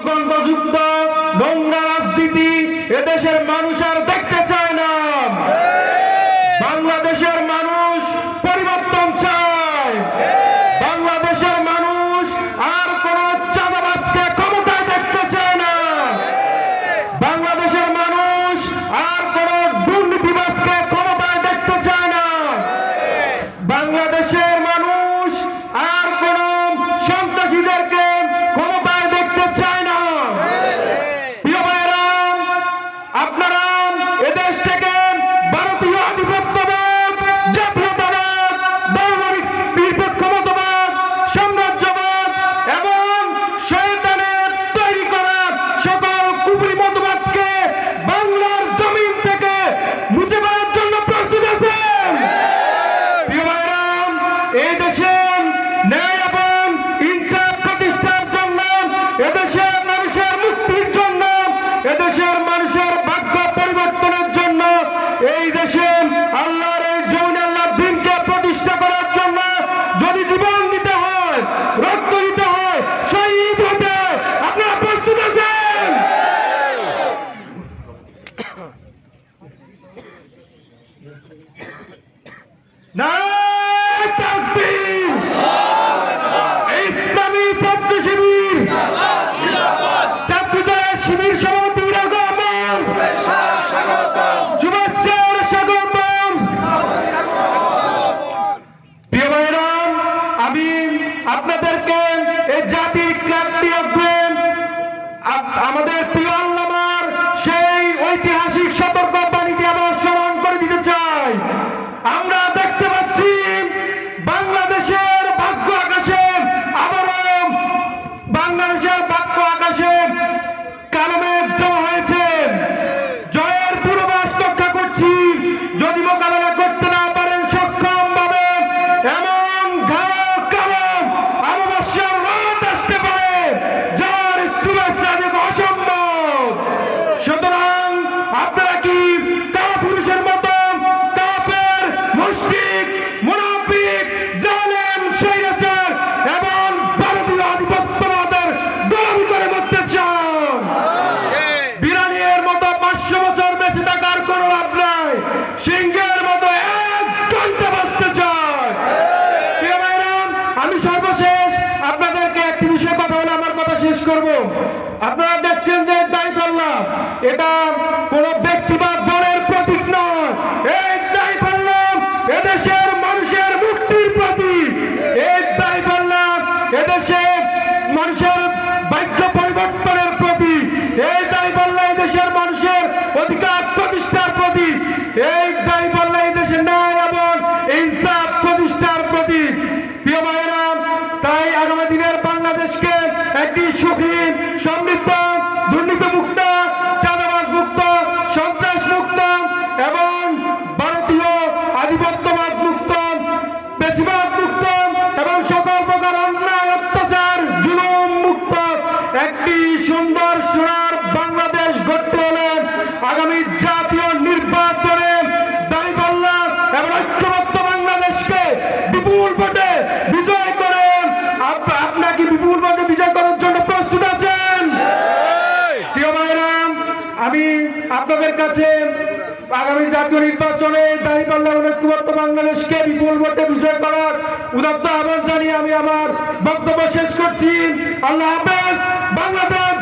গন্ধযুক্ত নোংরা রাজনীতি এদেশের মানুষ আর দেখতে চায় না। বাংলাদেশের মানুষ পরিবর্তন চায়। বাংলাদেশের মানুষ আর কোন চাঁদাবাজকে ক্ষমতায় দেখতে চায় না। বাংলাদেশের মানুষ আর কোন দুর্নীতিবাজকে ক্ষমতায় দেখতে চায় না। বাংলাদেশের মানুষ আর কোন সন্ত্রাসীদেরকে ক্ষমতায় দেখতে চায় না। প্রিয় ভাইরা, আপনারা এদেশ থেকে ভারতীয় আধিপত্যবাদ, জাতীয়তাবাদ, দলমালিক ক্ষমতাবাদ, সাম্রাজ্যবাদ এবং শয়তানের তৈরি করা সকল কুফরি মতবাদকে বাংলার জমিন থেকে মুছে ফেলার জন্য প্রস্তুত আছেন। প্রিয় ভাইরা, এই দেশে ন্যায় এবং ইনসাফ প্রতিষ্ঠার জন্য, এদেশের মানুষের মুক্তির জন্য, এদেশের মানুষের ভাগ্য পরিবর্তনের জন্য, এই দেশে আল্লাহর এই জমিনে আল্লাহর দ্বীনকে প্রতিষ্ঠা করার জন্য যদি জীবন দিতে হয়, রক্ত দিতে হয়, শহীদ হতে হয়, আপনারা প্রস্তুত আছেন? নারায়ে তাকবীর! ইসলামী ছাত্র শিবির, ছাত্রদলের শিবির সভাপতি রহমান, শুভেচ্ছার স্বাগতম। প্রিয় ভাইরা, আমি আপনাদেরকে এই জাতির ক্রান্তি অগ্রণ আমাদের প্রিয় আল্লামার সেই ঐতিহাসিক সতর্ক বাণীকে আবার স্মরণ করে দিতে চাই। আমরা দেখতে পাচ্ছি বাংলাদেশের ভাগ্য আকাশে আবারও বাংলাদেশের ভাগ্য আকাশে কালো মেঘ জমা হয়েছে। জয়ের পূর্বাভাস রক্ষা করছি। যদি মোকাবেলা করতে না পারেন সক্ষম ভাবে, এমন ঘাও কালো অমাবস্যার রাত আসতে পারে যার শুভেচ্ছা দেব অসম্ভব। সুতরাং আপনারা কি কাপুরুষের মতো কাফের, মুশরিক, মুনাফিক, জালেম, স্বৈরাচার এবং ভারতীয় আধিপত্যবাদের গোলামি করে মরতে চান? বিরানির মতো 500 বছর বেঁচে থাকার কোনো লাভ নাই। সিংহের মতো 1 ঘন্টা বাঁচতে চায়। প্রিয় ভাইরা, আমি সর্বশেষ আপনাদেরকে একটি বিষয়ে কথা বলে আমার কথা শেষ করব। আপনারা দেখছেন যে দাঁড়িপাল্লা, এটা কোন ব্যক্তি বা দলের প্রতীক নয়। এই দাঁড়িপাল্লা এদেশের মানুষের মুক্তির প্রতীক। এই দাঁড়িপাল্লা এদেশের মানুষের ভাগ্য পরিবর্তনের প্রতীক। এই দাঁড়িপাল্লা এদেশের মানুষের অধিকার প্রতিষ্ঠার প্রতীক। এই দাঁড়িপাল্লা এদেশের ন্যায় এবং ইনসাফ প্রতিষ্ঠার প্রতীক। প্রিয় ভাইরা, তাই আগামী দিনের বাংলাদেশকে একটি সুখী, সমৃদ্ধ, দুর্নীতিমুক্ত, চাঁদাবাজ মুক্ত, সন্ত্রাস মুক্ত এবং ভারতীয় আধিপত্যবাদ মুক্ত, বেশিরভাগ মুক্ত এবং সকল প্রকার অন্যায়, অত্যাচার, জুলুম মুক্ত একটি সুন্দর সোনার বাংলাদেশ গড়তে হলে আগামী জাতীয় নির্বাচনে দাঁড়িপাল্লা এবং ঐক্যবদ্ধ বাংলাদেশকে বিপুল ভোটে বিজয় করেন। আপনাকে বিপুল ভোটে বিজয় করার জন্য প্রস্তুত আছেন? প্রিয় ভাইরা, আমি আপনাদের কাছে আগামী জাতীয় নির্বাচনে দাঁড়িপাল্লা এবং ঐক্যবদ্ধ বাংলাদেশকে বিপুল ভোটে বিজয় করার উদাত্ত আহ্বান জানিয়ে আমি আমার বক্তব্য শেষ করছি। আল্লাহ হাফেজ। বাংলাদেশ